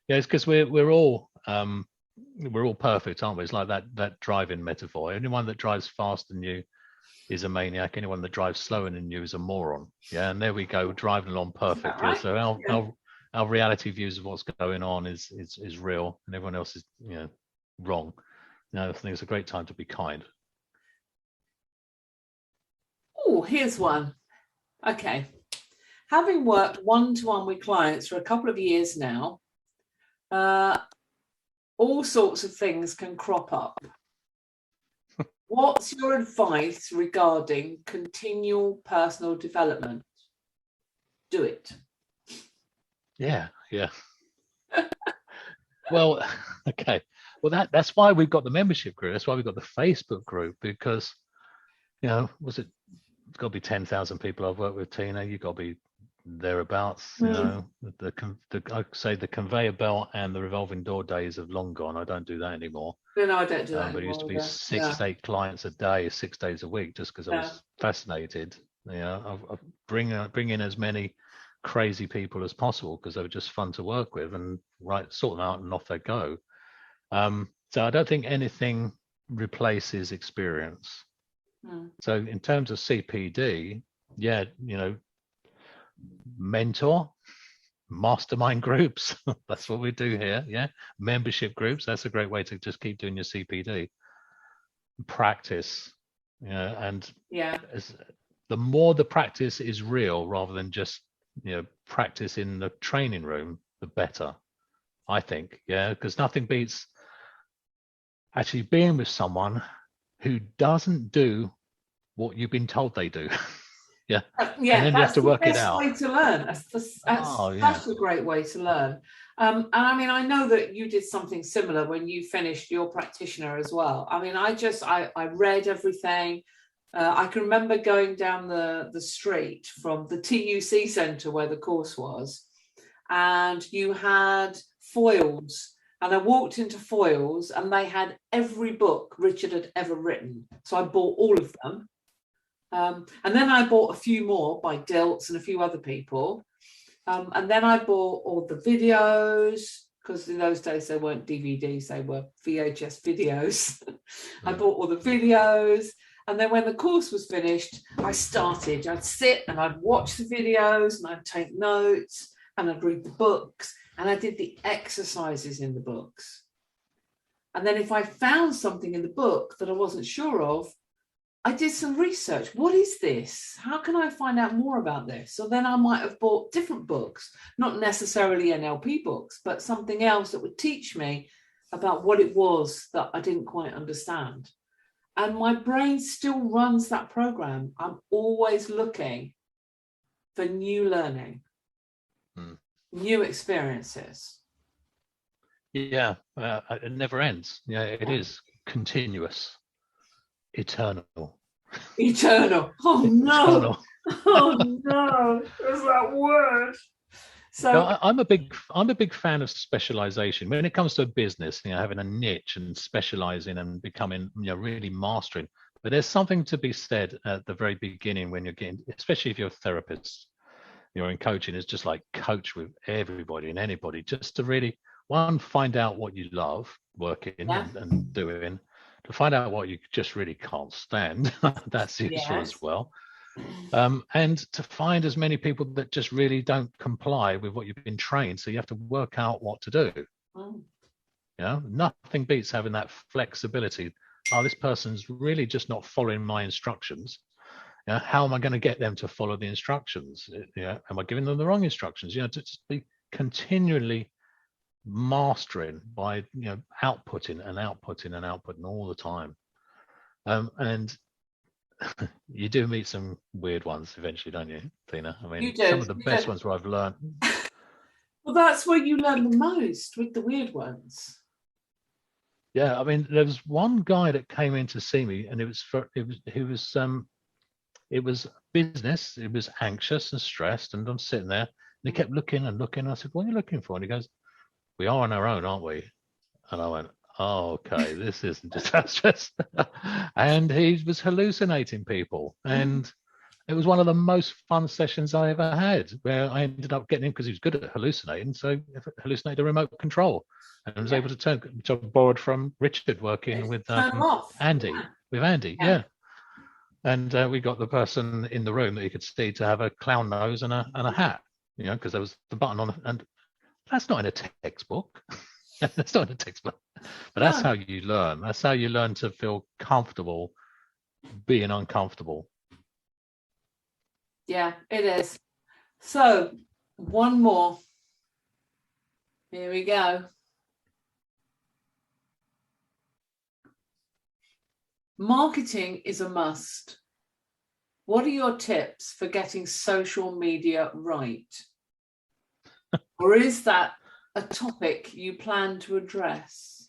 Yeah, it's because we're all perfect, aren't we? It's like that driving metaphor. Anyone that drives faster than you is a maniac. Anyone that drives slower than you is a moron. Yeah, and there we go, driving along perfectly. Right? So our reality views of what's going on is real, and everyone else is wrong. I think it's a great time to be kind. Oh, here's one. Okay. Having worked one-to-one with clients for a couple of years now, all sorts of things can crop up. What's your advice regarding continual personal development? Do it. Yeah. Well, okay. Well, that's why we've got the membership group. That's why we've got the Facebook group, because, it's got to be 10,000 people I've worked with, Tina. You've got to be thereabouts. I say the conveyor belt and the revolving door days have long gone. I don't do that anymore. No, I don't do that anymore. But it used to be 6-8 clients a day, 6 days a week, just because I was fascinated. Of bring in as many crazy people as possible, because they were just fun to work with, and sort them out and off they go. So I don't think anything replaces experience. So in terms of CPD, mentor, mastermind groups, that's what we do here. Membership groups, that's a great way to just keep doing your CPD. Practice, and the more the practice is real rather than just practice in the training room, the better, I think. Because nothing beats actually being with someone who doesn't do what you've been told they do. And then you have to work it out. That's the best way to learn. That's a great way to learn. And I mean, I know that you did something similar when you finished your practitioner as well. I mean, I read everything. I can remember going down the street from the TUC centre where the course was, and you had foils. And I walked into Foyles and they had every book Richard had ever written. So I bought all of them. And then I bought a few more by Dilts and a few other people. And then I bought all the videos, because in those days they weren't DVDs, they were VHS videos. I bought all the videos. And then when the course was finished, I'd sit and I'd watch the videos and I'd take notes and I'd read the books. And I did the exercises in the books. And then if I found something in the book that I wasn't sure of, I did some research. What is this? How can I find out more about this? So then I might have bought different books, not necessarily NLP books, but something else that would teach me about what it was that I didn't quite understand. And my brain still runs that program. I'm always looking for new learning, new experiences. Yeah, it never ends. Yeah, it is continuous, eternal. Eternal. Oh no! Eternal. Oh no! There's that word. So no, I'm a big fan of specialization when it comes to a business. Having a niche and specializing and becoming, really mastering. But there's something to be said at the very beginning when you're getting, especially if you're a therapist, you're in coaching. It's just like coach with everybody and anybody, just to really find out what you love working and doing, to find out what you just really can't stand. That's useful as well. And to find as many people that just really don't comply with what you've been trained. So you have to work out what to do. Nothing beats having that flexibility. Oh, this person's really just not following my instructions. How am I going to get them to follow the instructions? Am I giving them the wrong instructions? To just be continually mastering by outputting all the time. And you do meet some weird ones eventually, don't you, Tina? I mean, some of the best ones where I've learned. Well, that's where you learn the most, with the weird ones. Yeah, I mean, there was one guy that came in to see me, and it was business. It was anxious and stressed, and I'm sitting there, and he kept looking and looking. I said, "What are you looking for?" And he goes, "We are on our own, aren't we?" And I went, "Oh, okay, this isn't disastrous." And he was hallucinating people, and it was one of the most fun sessions I ever had, where I ended up getting him because he was good at hallucinating. So I hallucinated a remote control, and I was able to turn, which I borrowed from Richard working with Andy. With Andy, yeah. And we got the person in the room that you could see to have a clown nose and a hat, because there was the button on, and that's not in a textbook. That's not in a textbook. But that's how you learn. That's how you learn to feel comfortable being uncomfortable. Yeah, it is. So, one more. Here we go. Marketing is a must. What are your tips for getting social media right? Or is that a topic you plan to address?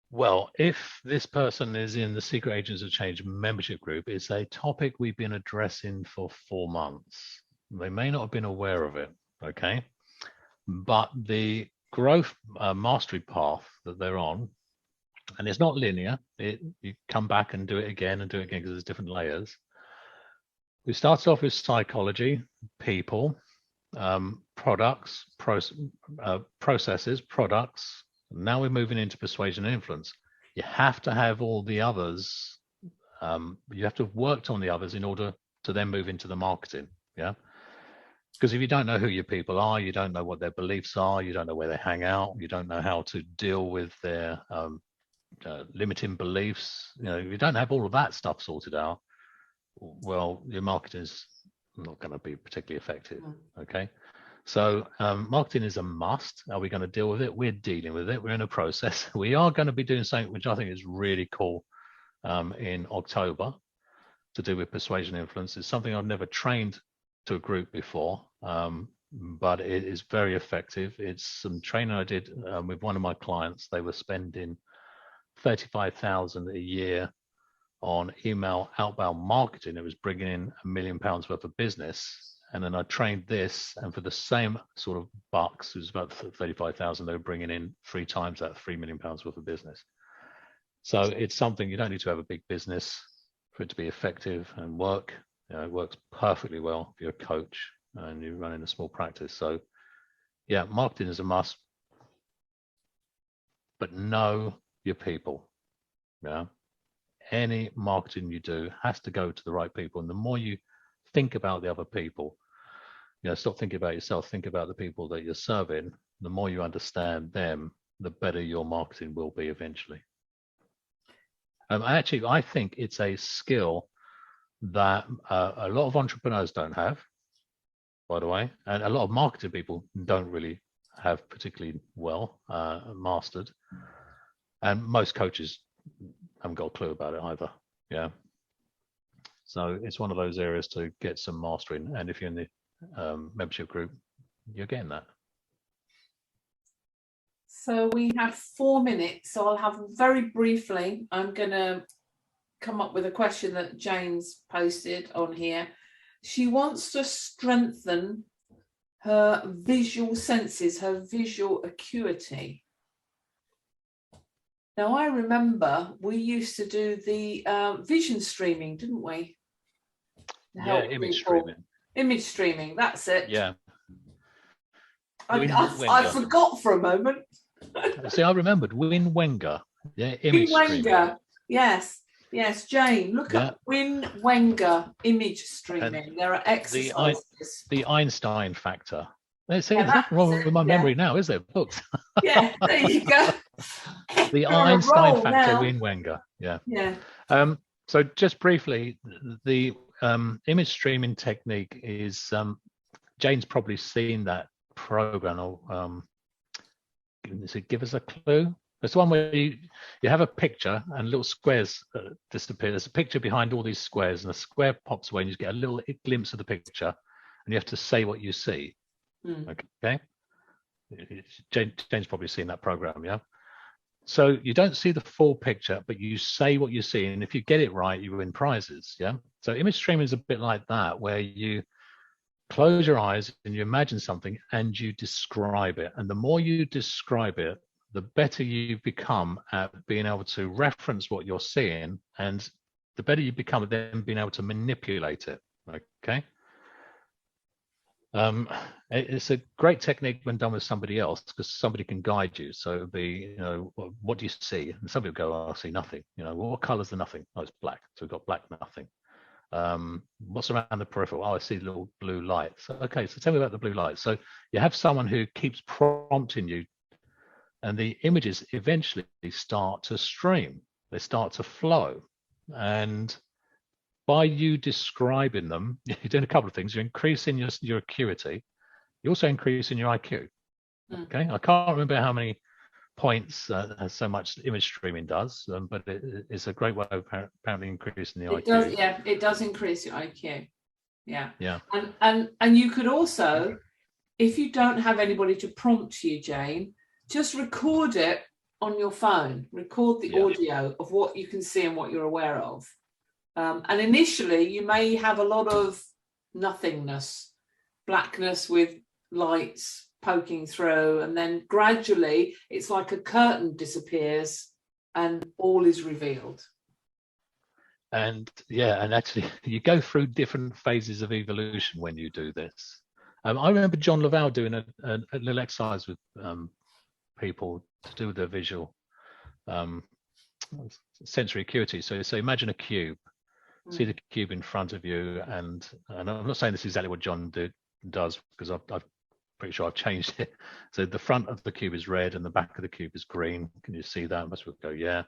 Well, if this person is in the Secret Agents of Change membership group, it's a topic we've been addressing for 4 months. They may not have been aware of it, okay? But the growth mastery path that they're on, and it's not linear, you come back and do it again because there's different layers. We started off with psychology, people, products, processes, products. Now we're moving into persuasion and influence. You have to have all the others. You have to have worked on the others in order to then move into the marketing. Yeah. Because if you don't know who your people are, you don't know what their beliefs are, you don't know where they hang out, you don't know how to deal with their limiting beliefs. If you don't have all of that stuff sorted out, well, your marketing is not going to be particularly effective. Okay. So marketing is a must. Are we going to deal with it? We're dealing with it. We're in a process. We are going to be doing something which I think is really cool in October to do with persuasion influence. It's something I've never trained to a group before, but it is very effective. It's some training I did with one of my clients. They were spending $35,000 a year on email outbound marketing. It was bringing in £1 million worth of business. And then I trained this, and for the same sort of bucks, it was about 35,000, they were bringing in 3 times that, £3 million worth of business. So it's something, you don't need to have a big business for it to be effective and work. It works perfectly well if you're a coach and you're running a small practice. So yeah, marketing is a must, but know your people. Yeah. Any marketing you do has to go to the right people. And the more you think about the other people, stop thinking about yourself, think about the people that you're serving. The more you understand them, the better your marketing will be eventually. I think it's a skill that a lot of entrepreneurs don't have, by the way, and a lot of marketing people don't really have particularly well mastered, and most coaches haven't got a clue about it either. Yeah. So it's one of those areas to get some mastering, and if you're in the membership group, you're getting that. So we have 4 minutes, so I'll have very briefly, I'm going to come up with a question that Jane's posted on here. She wants to strengthen her visual senses, her visual acuity. Now, I remember we used to do the vision streaming, didn't we? Yeah, image streaming. Image streaming, that's it. Yeah. I forgot for a moment. See, I remembered Win Wenger. Yeah, image streaming. Yes. Yes, Jane, look up Win Wenger image streaming. There are exercises. The Einstein factor. See, there's nothing wrong with my memory now, is there? Books. Yeah, there you go. The Einstein factor, now. Win Wenger. Yeah. Yeah. So just briefly, the image streaming technique is, Jane's probably seen that program. Or give us a clue. It's the one where you have a picture and little squares disappear. There's a picture behind all these squares, and a square pops away, and you get a little glimpse of the picture, and you have to say what you see. Okay. Jane's probably seen that program, yeah. So you don't see the full picture, but you say what you see, and if you get it right, you win prizes. Yeah. So image streaming is a bit like that, where you close your eyes and you imagine something and you describe it, and the more you describe it, the better you become at being able to reference what you're seeing, and the better you become at then being able to manipulate it. Okay. It's a great technique when done with somebody else, because somebody can guide you. So it'll be, what do you see? And somebody will go, oh, I see nothing. Well, what color's the nothing? Oh, it's black. So we've got black nothing. What's around the peripheral? Oh, I see little blue lights. So, okay, so tell me about the blue lights. So you have someone who keeps prompting you, and the images eventually start to stream. They start to flow. And by you describing them, you're doing a couple of things. You're increasing your acuity. You're also increasing your IQ. Okay, I can't remember how many points so much image streaming does, but it's a great way of apparently increasing the IQ. It does increase your IQ. Yeah. Yeah. And you could also, if you don't have anybody to prompt you, Jane, just record it on your phone. Record the audio of what you can see and what you're aware of. And initially, you may have a lot of nothingness, blackness with lights poking through, and then gradually it's like a curtain disappears and all is revealed. And actually, you go through different phases of evolution when you do this. I remember John Laval doing a little exercise with people to do with their visual sensory acuity. So imagine a cube. See the cube in front of you, and I'm not saying this is exactly what John does, because I'm pretty sure I've changed it. So the front of the cube is red and the back of the cube is green. Can you see that? Most people go, yeah.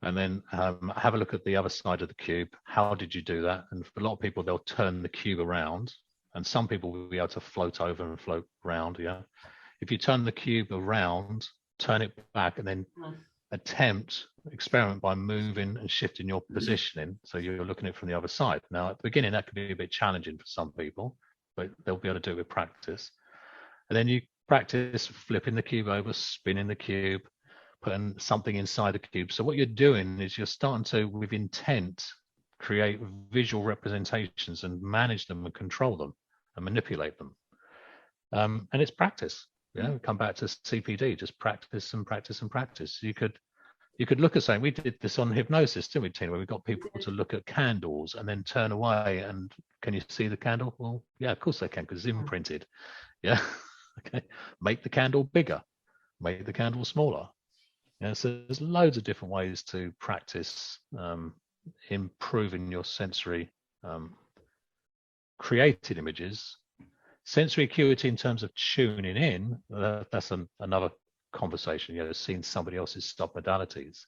And then have a look at the other side of the cube. How did you do that? And for a lot of people, they'll turn the cube around, and some people will be able to float over and float around. Yeah. If you turn the cube around, turn it back, and then experiment by moving and shifting your positioning, so you're looking at it from the other side. Now, at the beginning, that could be a bit challenging for some people, but they'll be able to do it with practice. And then you practice flipping the cube over, spinning the cube, putting something inside the cube. So what you're doing is you're starting to, with intent, create visual representations and manage them and control them and manipulate them. And it's practice. We come back to CPD, just practice and practice and practice. You could look at something. We did this on hypnosis, didn't we, Tina, where we got people to look at candles and then turn away and, can you see the candle? Well, yeah, of course they can, because it's imprinted. Yeah. Okay. Make the candle bigger, make the candle smaller. Yeah. So there's loads of different ways to practice improving your sensory created images. Sensory acuity in terms of tuning in, that's another conversation, seeing somebody else's stop modalities.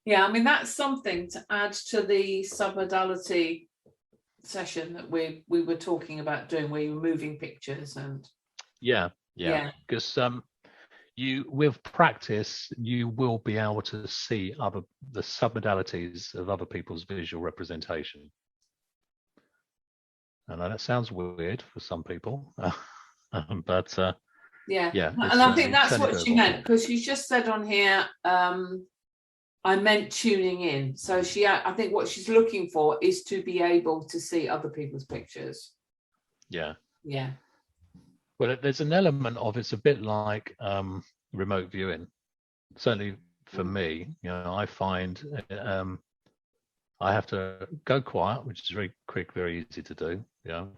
Yeah, I mean, that's something to add to the submodality session that we were talking about doing, where you were moving pictures and yeah, because you, with practice, you will be able to see the submodalities of other people's visual representation. I know that sounds weird for some people, but yeah, and I think that's what she meant, because she's just said on here, I meant tuning in. So I think what she's looking for is to be able to see other people's pictures. Yeah. Well, there's an element of, it's a bit like remote viewing. Certainly for me, I find I have to go quiet, which is very quick, very easy to do, and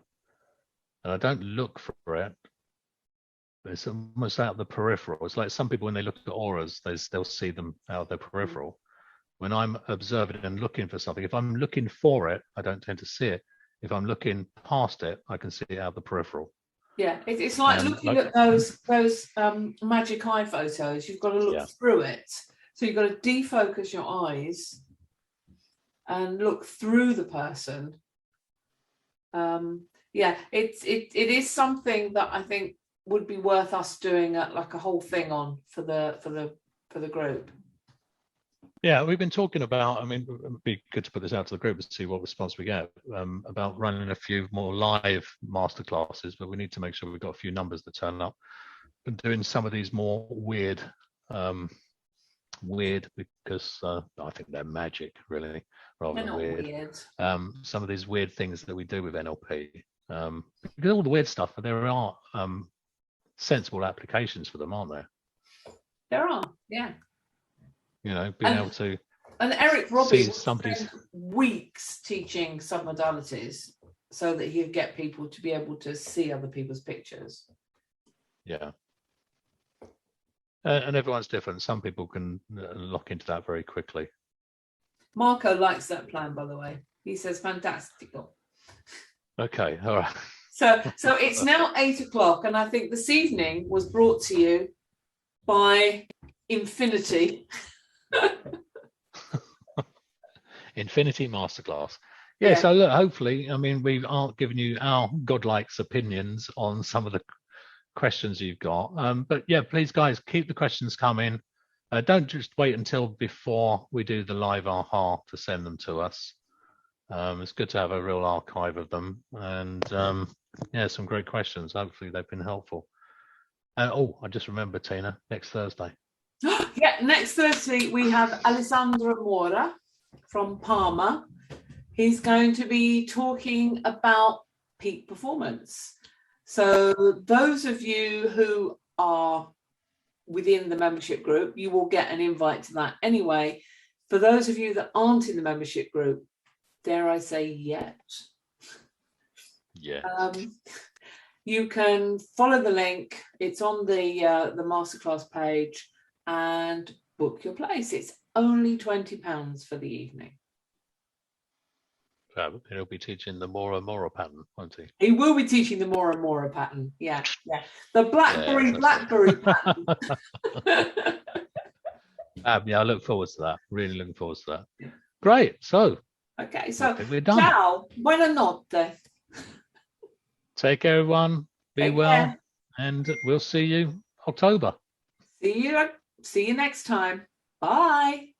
I don't look for it. It's almost out of the peripheral. It's like some people, when they look at auras, they'll see them out of their peripheral. When I'm observing and looking for something, if I'm looking for it, I don't tend to see it. If I'm looking past it, I can see it out of the peripheral. Yeah, it's like looking at those magic eye photos. You've got to look through it. So you've got to defocus your eyes and look through the person. It is something that I think would be worth us doing like a whole thing on for the group. Yeah, we've been talking about, it would be good to put this out to the group and see what response we get, about running a few more live masterclasses, but we need to make sure we've got a few numbers that turn up, and doing some of these more weird because I think they're magic, really, rather than weird. Some of these weird things that we do with NLP, because all the weird stuff, there are sensible applications for them, aren't there? There are, yeah. Being able to. And Eric Robbie spent weeks teaching submodalities so that he'd get people to be able to see other people's pictures. Yeah. And everyone's different. Some people can lock into that very quickly. Marco likes that plan, by the way. He says, fantastical. Okay, all right. So it's now 8:00, and I think this evening was brought to you by Infinity. Infinity Masterclass. Yeah, so look, hopefully, we aren't giving you our godlike opinions on some of the questions you've got. But yeah, please, guys, keep the questions coming. Don't just wait until before we do the live aha to send them to us. It's good to have a real archive of them. And some great questions. Hopefully they've been helpful. And I just remembered, Tina, next Thursday. Yeah, next Thursday we have Alessandro Mora from Parma. He's going to be talking about peak performance. So those of you who are within the membership group, you will get an invite to that anyway. For those of you that aren't in the membership group, dare I say yet? Yeah. You can follow the link. It's on the Masterclass page, and book your place. It's only £20 for the evening. He'll be teaching the Mora Mora pattern, won't he? He will be teaching the Mora Mora pattern. Yeah. The Blackberry pattern. I look forward to that. Really looking forward to that. Yeah. Great. So. Okay. So we're done. Ciao. Buonanotte. Take care, everyone. Be well, and we'll see you October. See you next time. Bye.